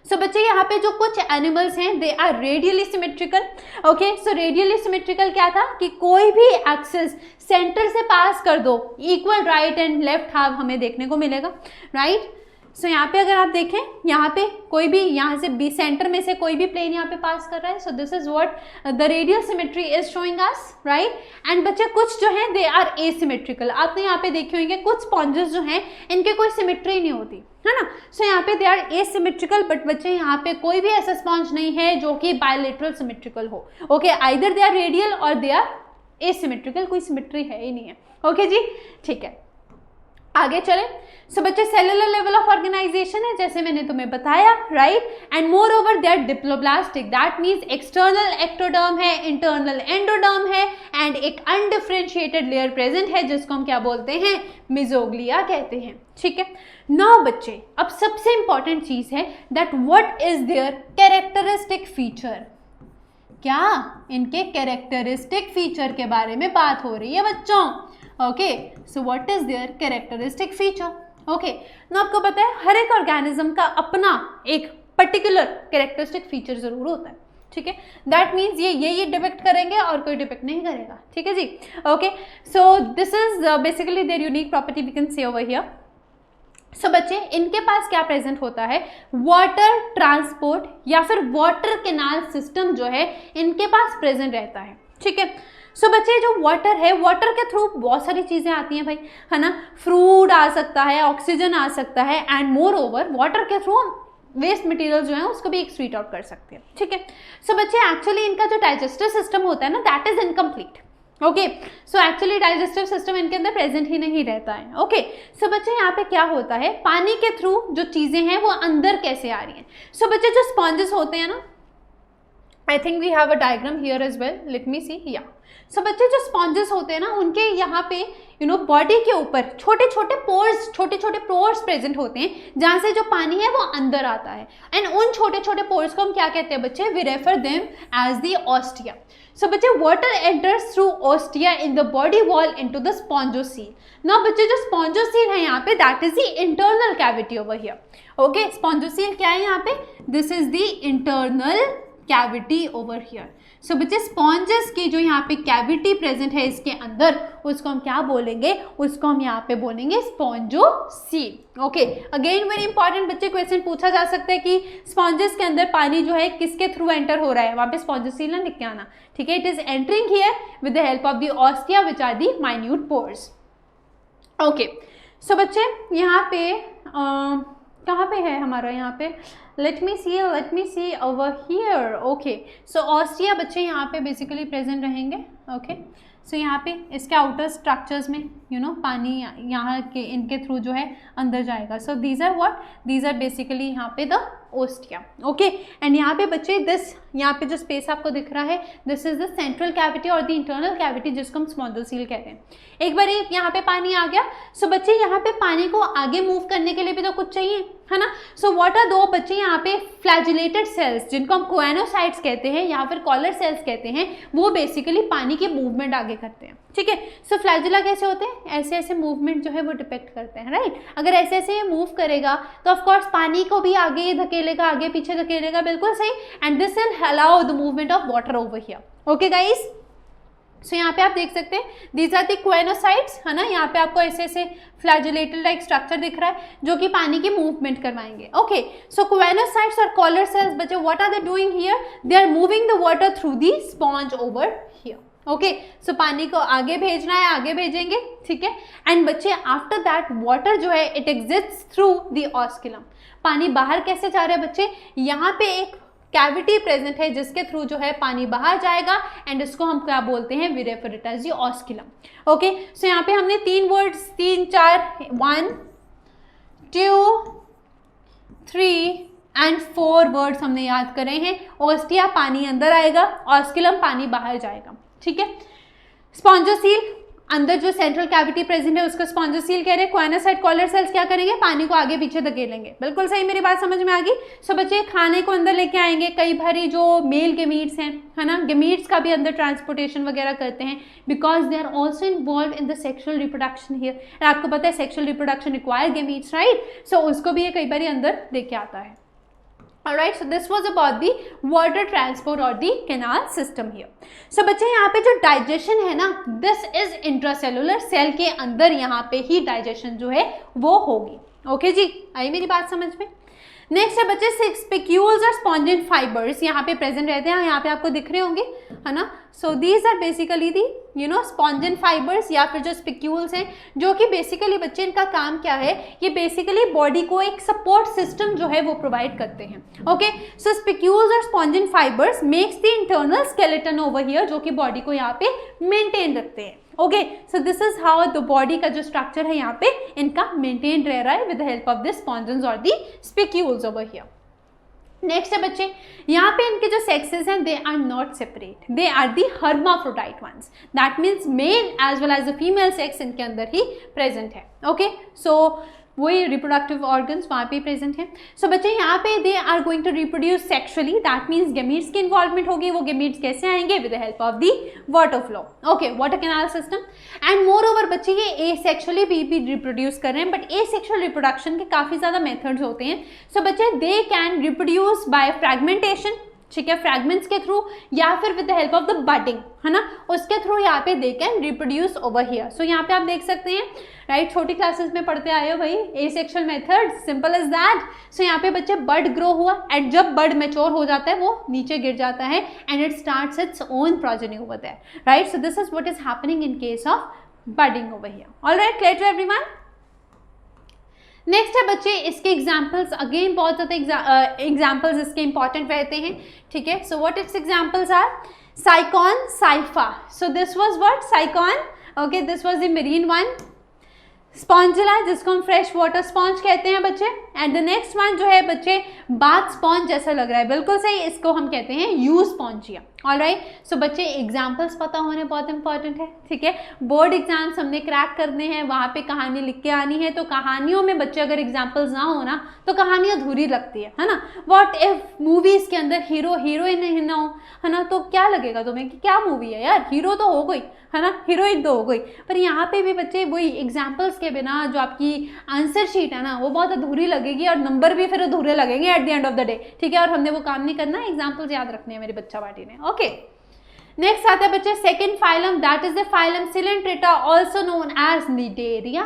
So बच्चे यहाँ पे जो कुछ एनिमल्स हैं they are radially symmetrical. Okay, so radially symmetrical क्या था कि कोई भी एक्सिस सेंटर से पास कर दो, equal right and left half हमें देखने को मिलेगा, राइट। सो यहाँ पे अगर आप देखें, यहाँ पे कोई भी यहाँ से बी सेंटर में से कोई भी प्लेन यहाँ पे पास कर रहा है, सो this is what the radial symmetry is showing us, right. And बच्चे कुछ जो हैं दे आर एसिमेट्रिकल, आपने यहाँ पे देखे होंगे कुछ स्पॉन्जेस जो हैं इनके कोई सिमेट्री नहीं होती है ना, सो यहाँ पे दे आर एसिमेट्रिकल, बट बच्चे यहाँ पे कोई भी ऐसा स्पॉन्ज नहीं है जो कि बायलेटरल सिमेट्रिकल हो। Okay, either they are radial और दे आर एसिमेट्रिकल, कोई सिमेट्री है ही नहीं है। ओके जी, ठीक है, आगे चले। सो बच्चे सेलुलर लेवल ऑफ ऑर्गेनाइजेशन है जैसे मैंने तुम्हें बताया, right, and moreover they are diploblastic, that means external ectoderm है, इंटरनल एंडोडर्म है, एंड एक अनडिफरेंशिएटेड लेयर प्रेजेंट है जिसको हम क्या बोलते हैं, मेसोग्लिया कहते हैं, ठीक है। नाउ बच्चे अब सबसे इंपॉर्टेंट चीज है that what is there characteristic feature, क्या इनके कैरेक्टरिस्टिक फीचर के बारे में बात हो रही है बच्चों। Okay, so what is there characteristic feature. Okay, ना आपको पता है हर एक ऑर्गेनिज्म का अपना एक पर्टिकुलर कैरेक्टरिस्टिक फीचर जरूर होता है, ठीक है, दैट मीन्स ये डिपिक्ट करेंगे और कोई डिपिक्ट नहीं करेगा, ठीक है जी। Okay, so this is basically their unique property we can say over here. So बच्चे इनके पास क्या प्रेजेंट होता है, वाटर ट्रांसपोर्ट या फिर वाटर कैनाल सिस्टम जो है इनके पास प्रेजेंट रहता है, ठीक है। सो बच्चे जो वाटर है, वाटर के थ्रू बहुत सारी चीजें आती हैं भाई, है ना, फ्रूट आ सकता है, ऑक्सीजन आ सकता है, एंड मोर ओवर वाटर के थ्रू वेस्ट मटेरियल जो है उसको भी एक्सक्रीट आउट कर सकते हैं, ठीक है। सो बच्चे एक्चुअली इनका जो डाइजेस्टिव सिस्टम होता है ना that is incomplete. Okay, so actually digestive system इनके अंदर प्रेजेंट ही नहीं रहता है। ओके, सो बच्चे यहाँ पे क्या होता है, पानी के थ्रू जो चीजें हैं वो अंदर कैसे आ रही हैं। सो बच्चे जो स्पॉन्जेस होते हैं ना, I think we have a diagram here as well, let me see, yeah so बच्चे जो स्पॉन्जेस होते हैं ना उनके यहाँ पे यू नो बॉडी के ऊपर छोटे छोटे पोर्स प्रेजेंट होते हैं जहाँ से जो पानी है वो अंदर आता है, एंड उन छोटे छोटे पोर्स को हम क्या कहते हैं बच्चे, we refer them as the ostia. So बच्चे water enters through ostia in the body wall into the spongocoel. Now बच्चे जो स्पॉन्जोसील है यहाँ पे that is the internal cavity over here. Okay, spongocoel क्या है यहाँ पे, this is the internal cavity over here. So बच्चे स्पॉन्जेस की जो यहाँ पे कैविटी प्रेजेंट है इसके अंदर, उसको हम क्या बोलेंगे, उसको हम यहाँ पे बोलेंगे spongocoel. Okay, again very important बच्चे क्वेश्चन पूछा जा सकता है कि स्पॉन्जेस के अंदर पानी जो है किसके थ्रू एंटर हो रहा है, वहां पे स्पॉन्जोसील ना लिख के आना, ठीक है। It is entering here with the help of the ostia which are the minute pores. Okay, so बच्चे यहाँ पे कहाँ पे है हमारा, यहाँ पे let me see over here। Okay, so ostia बच्चे यहाँ पे बेसिकली प्रेजेंट रहेंगे। ओके, सो यहाँ पे इसके आउटर स्ट्रक्चर्स में पानी यहाँ के इनके थ्रू जो है अंदर जाएगा। So these are what, these are basically यहाँ पे द ओस्टिया। ओके, एंड यहाँ पे बच्चे दिस, यहाँ पे जो स्पेस आपको दिख रहा है, this is the central cavity और द इंटरनल कैविटी जिसको हम स्पॉन्जोसील कहते हैं। एक बार यहाँ पे पानी आ गया, सो बच्चे यहाँ पे पानी को आगे मूव करने के लिए भी तो कुछ चाहिए, है ना। सो व्हाट आर दो बच्चे यहाँ पे फ्लैजिलेटेड सेल्स जिनको हम कोएनोसाइट्स कहते हैं या फिर कॉलर सेल्स कहते हैं, वो बेसिकली पानी की मूवमेंट आगे करते हैं, ठीक है। सो फ्लैजिला कैसे होते हैं, ऐसे ऐसे मूवमेंट जो है वो डिपेक्ट करते हैं, राइट। अगर ऐसे ऐसे ये मूव करेगा तो ऑफकोर्स पानी को भी आगे धकेलेगा, आगे पीछे धकेलेगा, बिल्कुल सही, and this will allow the movement of water over here. Okay guys, so यहाँ पे आप देख सकते हैं दीज आर द कोएनोसाइट्स, है ना। यहाँ पे आपको ऐसे ऐसे फ्लैजिलेटेड लाइक स्ट्रक्चर दिख रहा है जो कि पानी की मूवमेंट करवाएंगे। ओके, सो कोएनोसाइट्स और कॉलर सेल्स बच्चे what are they doing here, they are moving the water through the sponge over here. Okay, so पानी को आगे भेजना है, आगे भेजेंगे, ठीक है। एंड बच्चे आफ्टर दैट वाटर जो है इट एग्जिट्स थ्रू द ऑस्किलम। पानी बाहर कैसे जा रहा है बच्चे, यहाँ पे एक कैविटी प्रेजेंट है जिसके थ्रू जो है पानी बाहर जाएगा, एंड इसको हम क्या बोलते हैं, we refer it as the osculum. Okay, so यहाँ पे हमने 3 वर्ड्स, 3 4 1 2 3 एंड 4 वर्ड्स हमने याद करे हैं। ऑस्टिया पानी अंदर आएगा, ऑस्किलम पानी बाहर जाएगा, ठीक है। स्पॉन्जोसील अंदर जो सेंट्रल कैविटी प्रेजेंट है उसको स्पॉन्जोसील कह रहे हैं। कोएनोसाइट कॉलर सेल्स क्या करेंगे, पानी को आगे पीछे धकेलेंगे, बिल्कुल सही, मेरी बात समझ में आ गई। सो बच्चे खाने को अंदर लेके आएंगे, कई बारी जो मेल गेमीट्स हैं, है ना, गेमीट्स का भी अंदर ट्रांसपोर्टेशन वगैरह करते हैं because they are also involve in the sexual reproduction here. आपको पता है sexual reproduction require gametes, right. So उसको भी ये कई बारी अंदर लेके आता है। Alright, so this was about the water transport or the canal system here. So बच्चे यहाँ पे जो digestion है ना, this is intracellular, सेल के अंदर यहाँ पे ही digestion जो है वो होगी। ओके जी, आई मेरी बात समझ में। नेक्स्ट है बच्चे स्पिक्यूल्स और स्पॉन्जिन फाइबर्स यहाँ पे प्रेजेंट रहते हैं, यहाँ पे आपको दिख रहे होंगे, है ना। So these are basically the spongin fibres या फिर जो स्पिक्यूल्स हैं, जो कि बेसिकली बच्चे इनका काम क्या है, ये बेसिकली बॉडी को एक सपोर्ट सिस्टम जो है वो प्रोवाइड करते हैं। ओके, सो स्पिक्यूल्स और spongin fibres makes the internal skeleton over here, जो कि बॉडी को यहाँ पे मेंटेन रखते हैं। Okay, so this is how the body का जो स्ट्रक्चर है यहाँ पे इनका मेंटेन रह रहा है with the help of the spongins और the spicules over here. Next है बच्चे, यहाँ पे इनके जो सेक्सेस हैं they are not separate, they are the hermaphrodite ones, that means male as well as the female sex इनके अंदर ही प्रेजेंट है। ओके, सो वही रिप्रोडक्टिव ऑर्गन्स वहाँ पे प्रेजेंट हैं। सो बच्चे यहाँ पे they are going to reproduce sexually, that means gametes की इन्वॉल्वमेंट होगी। वो गेमीट्स कैसे आएंगे, with the help of the water flow, okay, water canal system. And moreover बच्चे ये एसेक्सुअली भी रिप्रोड्यूस कर रहे हैं, बट एसेक्सुअल रिप्रोडक्शन के काफ़ी ज़्यादा मेथड्स होते हैं। सो बच्चे they can reproduce by fragmentation, ठीक है, फ्रैगमेंट्स के थ्रू, या फिर with the help of the budding, है ना, उसके थ्रू यहाँ पे they can reproduce over here. So यहाँ पे आप देख सकते हैं, राइट, छोटी क्लासेस में पढ़ते आए हो भाई, asexual method, simple is that. So यहाँ पे बच्चे बड ग्रो हुआ, एंड जब बड मैच्योर हो जाता है वो नीचे गिर जाता है, and it starts its own progeny over there, right. So this is what is happening in case of budding over here. Alright, clear to everyone. Next है बच्चे इसके एग्जाम्पल्स, अगेन बहुत ज़्यादा एग्जाम्पल्स इसके इंपॉर्टेंट रहते हैं, ठीक है। So what its examples are, Sycon, Scypha, so this was what, Sycon, okay, this was the marine one. Spongilla, जिसको हम फ्रेश वाटर स्पॉन्ज कहते हैं बच्चे, एंड द नेक्स्ट वन जो है बच्चे बाथ स्पॉन्ज जैसा लग रहा है, बिल्कुल सही, इसको हम कहते हैं यू स्पॉन्जिया। ऑलराइट, सो बच्चे एग्जाम्पल्स पता होने बहुत इंपॉर्टेंट है, ठीक है। बोर्ड एग्जाम्स हमने क्रैक करने हैं, वहाँ पे कहानी लिख के आनी है, तो कहानियों में बच्चे अगर एग्जाम्पल्स ना हो ना तो कहानी अधूरी लगती है ना। व्हाट इफ मूवीज के अंदर हीरो हीरोइन ना हो, है ना, तो क्या लगेगा तुम्हें कि क्या मूवी है यार, हीरो तो हो गई, है ना, हीरोइन तो हो गई, पर यहाँ पे भी बच्चे वही एग्जाम्पल्स के बिना जो आपकी आंसर शीट है ना वो बहुत अधूरी लगेगी, और नंबर भी फिर अधूरे लगेंगे at the end of the day, ठीक है। और हमने वो काम नहीं करना, एग्जाम्पल्स याद रखने हैं मेरे बच्चा पार्टी ने। ओके, नेक्स्ट आता है बच्चे second phylum, that is the phylum coelenterata also known as cnidaria.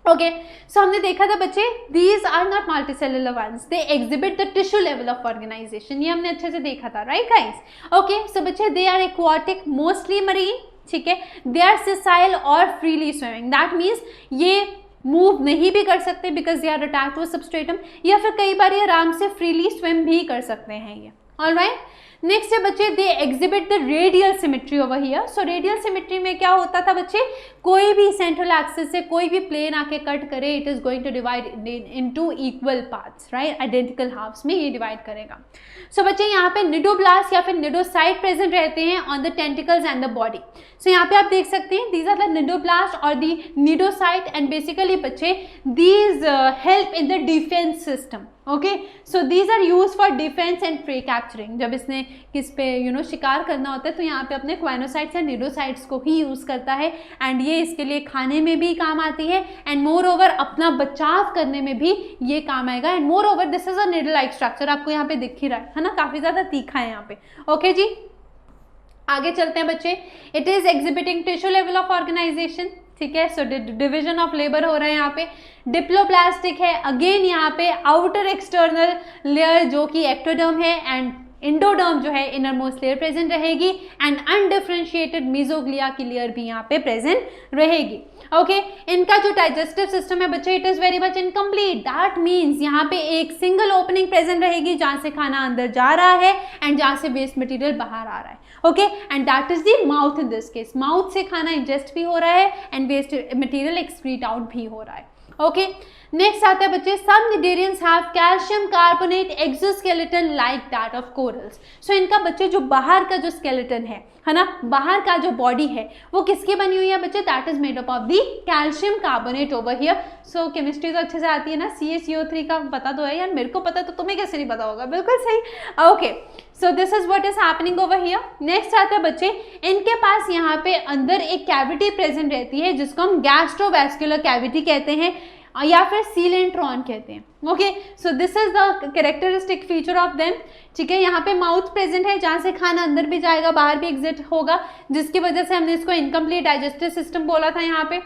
Okay, so हमने देखा था बच्चे these are not multicellular ones, they exhibit the tissue level of organisation, ये हमने अच्छे से देखा था, राइट गाइस। ओके, सो बच्चे they are aquatic, mostly marine, ठीक है, दे आर सिसाइल और फ्रीली स्विमिंग, दैट मीन्स ये मूव नहीं भी कर सकते because they are attached to substratum, या फिर कई बार ये आराम से फ्रीली स्विम भी कर सकते हैं ये। ऑलराइट, नेक्स्ट है बच्चे दे exhibit the radial symmetry over here. So radial symmetry में क्या होता था बच्चे, कोई भी सेंट्रल एक्सिस से कोई भी प्लेन आके कट करे, it is going to divide into equal parts, right, identical halves में ये डिवाइड करेगा। सो बच्चे यहाँ पे निडोब्लास्ट या फिर निडोसाइट प्रेजेंट रहते हैं on the tentacles and the body. So यहाँ पे आप देख सकते हैं दीज आर द निडोब्लास्ट और द निडोसाइट, एंड बेसिकली बच्चे these help in the defence system. Okay, so these are use for defence and prey capturing, जब इसने किस पे शिकार करना होता है तो यहाँ पे अपने क्वाइनोसाइट्स या निडोसाइट्स को ही यूज करता है, एंड ये इसके लिए खाने में भी काम आती है, एंड मोर ओवर अपना बचाव करने में भी ये काम आएगा, and more over this is a needle like structure, आपको यहाँ पे दिख ही रहा है ना, काफी ज्यादा तीखा है यहाँ पे। ओके जी, आगे चलते हैं बच्चे, it is exhibiting tissue level of organization, ठीक है, सो डिविजन ऑफ लेबर हो रहा है यहाँ पे। डिप्लोप्लास्टिक है, अगेन यहाँ पे आउटर एक्सटर्नल लेयर जो कि एक्टोडर्म है, एंड इंडोडर्म जो है इनर मोस्ट लेयर प्रेजेंट रहेगी, एंड अनडिफरेंशिएटेड मीजोग्लिया की लेयर भी यहाँ पे प्रेजेंट रहेगी। ओके, इनका जो डाइजेस्टिव सिस्टम है बच्चे it is very much incomplete, that means यहाँ पे एक सिंगल ओपनिंग प्रेजेंट रहेगी जहाँ से खाना अंदर जा रहा है एंड जहाँ से वेस्ट मटेरियल बाहर आ रहा है। Okay, and that is the mouth in this case, mouth से खाना इंजेस्ट भी हो रहा है and waste material excrete out भी हो रहा है। ओके, नेक्स्ट आता है बच्चे some cnidarians have calcium carbonate exoskeleton like that of corals. So इनका बच्चे जो बाहर का जो स्केलेटन है ना, बाहर का जो बॉडी है वो किसकी बनी हुई है बच्चे, that is made up of the calcium carbonate over here. So chemistry तो अच्छे से आती है ना, CaCO3 का पता तो है यार, मेरे को पता तो तुम्हें कैसे नहीं पता होगा, बिल्कुल सही। Okay, so this is what is happening over here. Next आता है बच्चे इनके पास यहाँ पे अंदर एक कैविटी प्रेजेंट रहती है जिसको हम गैस्ट्रोवैस्कुलर कैविटी कहते हैं या फिर सीलेंट्रॉन कहते हैं। Okay, so this is the characteristic feature of them, ठीक है। यहाँ पे माउथ प्रेजेंट है जहाँ से खाना अंदर भी जाएगा बाहर भी एग्जिट होगा, जिसकी वजह से हमने इसको इनकम्प्लीट डाइजेस्टिव सिस्टम बोला था। यहाँ पे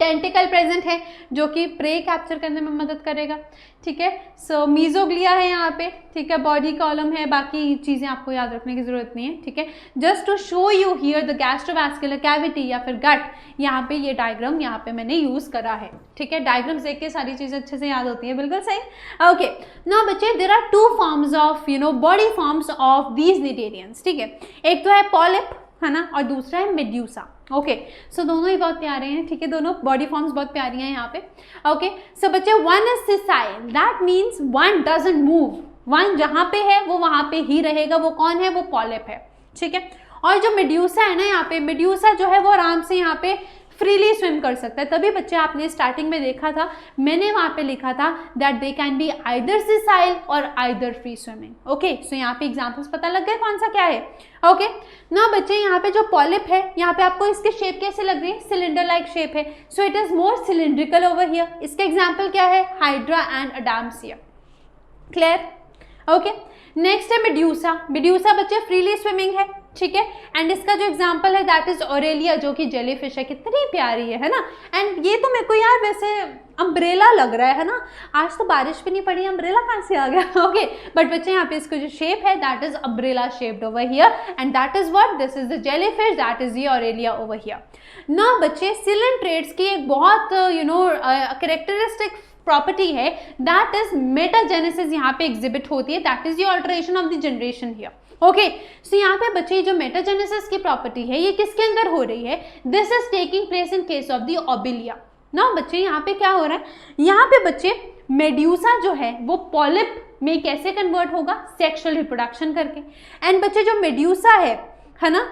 टेंटिकल प्रेजेंट है जो कि प्रे कैप्चर करने में मदद करेगा, ठीक है। सो मीजोग्लिया है यहाँ पे, ठीक है, बॉडी कॉलम है, बाकी चीज़ें आपको याद रखने की जरूरत नहीं है, ठीक है। Just to show you here the gastrovascular cavity या फिर गट, यहाँ पे ये डायग्राम यहाँ पे मैंने यूज करा है, ठीक है। डायग्राम्स देख के सारी चीज़ें अच्छे से याद होती है, बिल्कुल सही। ओके, नाउ बच्चे there are two forms of body forms of these cnidarians, ठीक है। एक तो है पॉलिप, है ना, और दूसरा है मेड्यूसा। ओके, सो दोनों ही बहुत प्यारे हैं, ठीक है, दोनों बॉडी फॉर्म्स बहुत प्यारी हैं यहाँ पे। ओके, सो बच्चे one is sessile, that means one doesn't move, one जहाँ पे है वो वहाँ पे ही रहेगा, वो कौन है, वो पॉलिप है, ठीक है। और जो मेड्यूसा है ना, यहाँ पे मेड्यूसा जो है वो आराम से यहाँ पे फ्रीली स्विम कर सकता है। तभी बच्चे आपने स्टार्टिंग में देखा था, मैंने वहाँ पे लिखा था that they can be either sessile और either free swimming. Okay, so यहाँ पे एग्जांपल्स पता लग गए कौन सा क्या है। ओके, ना बच्चे यहाँ पे जो पॉलिप है, यहाँ पे आपको इसकी शेप कैसे लग रही है, सिलेंडर लाइक शेप है, so it is more cylindrical over here. इसका एग्जाम्पल क्या है, hydra and adamsia. Clear? Okay, next है मेड्यूसा। मेड्यूसा बच्चे फ्रीली स्विमिंग है, ठीक है, एंड इसका जो एग्जांपल है दैट इज ऑरेलिया जो कि जेलीफिश है, कितनी प्यारी है ना। एंड ये तो मेरे को यार वैसे अम्ब्रेला लग रहा है ना, आज तो बारिश भी नहीं पड़ी, अम्ब्रेला कहाँ से आ गया। ओके, बट बच्चे यहाँ पे इसका जो शेप है that is umbrella shaped over here, and that is what, this is the jellyfish, that is the aurelia over here. ना बच्चे सिलेंट्रेट्स की एक बहुत कैरेक्टरिस्टिक प्रॉपर्टी है दैट इज मेटाजेनेसिस, यहाँ पे एग्जिबिट होती है, that is the alteration of the generation here. Okay, so यहाँ पे बच्चे जो मेटाजेनेसिस की प्रॉपर्टी है ये किसके अंदर हो रही है, this is taking place in case of the Obelia. ना बच्चे यहाँ पे क्या हो रहा है, यहाँ पे बच्चे मेड्यूसा जो है वो पॉलिप में कैसे कन्वर्ट होगा, सेक्सुअल रिप्रोडक्शन करके। एंड बच्चे जो मेड्यूसा है ना,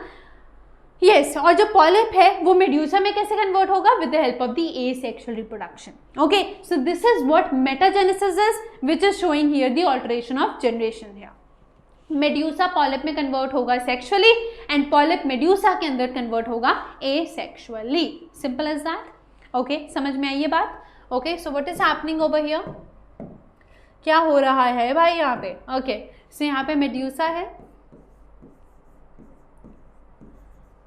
यस, और जो पॉलिप है वो मेड्यूसा में कैसे कन्वर्ट होगा, with the help of the asexual reproduction. Okay, so this is what metagenesis is, which is showing here the alteration of generation here. Medusa polyp में कन्वर्ट होगा सेक्सुअली एंड पॉलिप मेड्यूसा के अंदर कन्वर्ट होगा asexually, simple as that. Okay, समझ में आई ये बात। Okay, so what is happening over here, क्या हो रहा है भाई यहाँ पे। ओके, सो यहाँ पे मेड्यूसा है,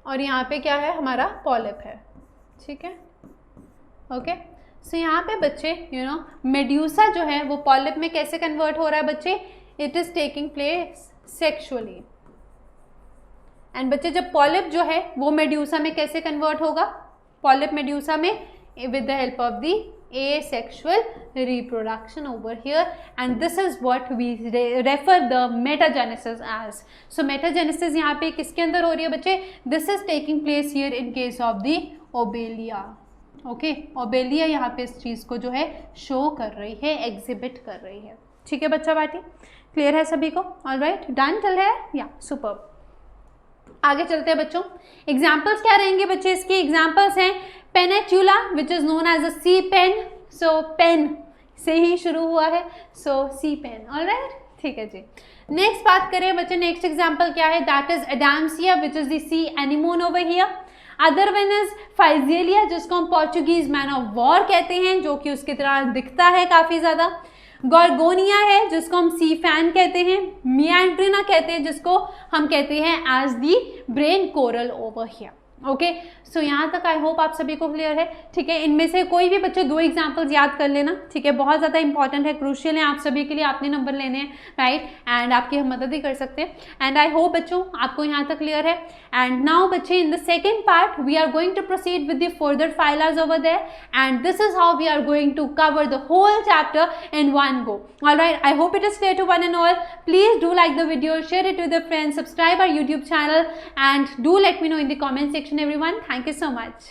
और यहाँ पे क्या है, हमारा पॉलिप है, ठीक है, ओके। सो यहाँ पे बच्चे मेड्यूसा जो है वो पॉलिप में कैसे कन्वर्ट हो रहा है बच्चे, it is taking place sexually. And बच्चे जब पॉलिप जो है वो मेड्यूसा में कैसे कन्वर्ट होगा, पॉलिप मेड्यूसा में with the help of the asexual reproduction over here, and this is what we refer the metagenesis as. So metagenesis यहाँ पे किसके अंदर हो रही है बच्चे, this is taking place here in case of the obelia, okay. Obelia यहाँ पे इस चीज़ को जो है शो कर रही है, एग्जिबिट कर रही है, ठीक है बच्चा बाटी, क्लियर है सभी को, ऑलराइट, डन चल है, या सुपर। आगे चलते हैं बच्चों, एग्जाम्पल्स क्या रहेंगे बच्चे इसके, एग्जाम्पल्स हैं pennatula which is known as a sea pen, so pen से ही शुरू हुआ है, सो सी पेन, ऑलराइट, ठीक है जी। नेक्स्ट बात करें बच्चे, नेक्स्ट एग्जाम्पल क्या है, that is adamsia which is the sea anemone over here. Other one is physalia जिसको हम पोर्चुगीज मैन ऑफ वॉर कहते हैं, जो कि उसकी तरह दिखता है काफ़ी ज़्यादा। गॉर्गोनिया है जिसको हम सी फैन कहते हैं। मियांड्रिना कहते हैं जिसको हम कहते हैं as the brain coral over here, okay. So यहाँ तक आई होप आप सभी को क्लियर है, ठीक है। इनमें से कोई भी बच्चे 2 एग्जाम्पल्स याद कर लेना, ठीक है, बहुत ज़्यादा इंपॉर्टेंट है, क्रूशियल है आप सभी के लिए, आपने नंबर लेने हैं, राइट, एंड आपकी हम मदद ही कर सकते हैं। एंड आई होप बच्चों आपको यहाँ तक क्लियर है। एंड नाउ बच्चे in the second part we are going to proceed with the further phylas over there, and this is how we are going to cover the whole chapter in one go, alright. I hope it is clear to one and all. Please do like the video, share it with your friends, subscribe our YouTube channel, and do let me know in the comment section everyone. Thank you so much.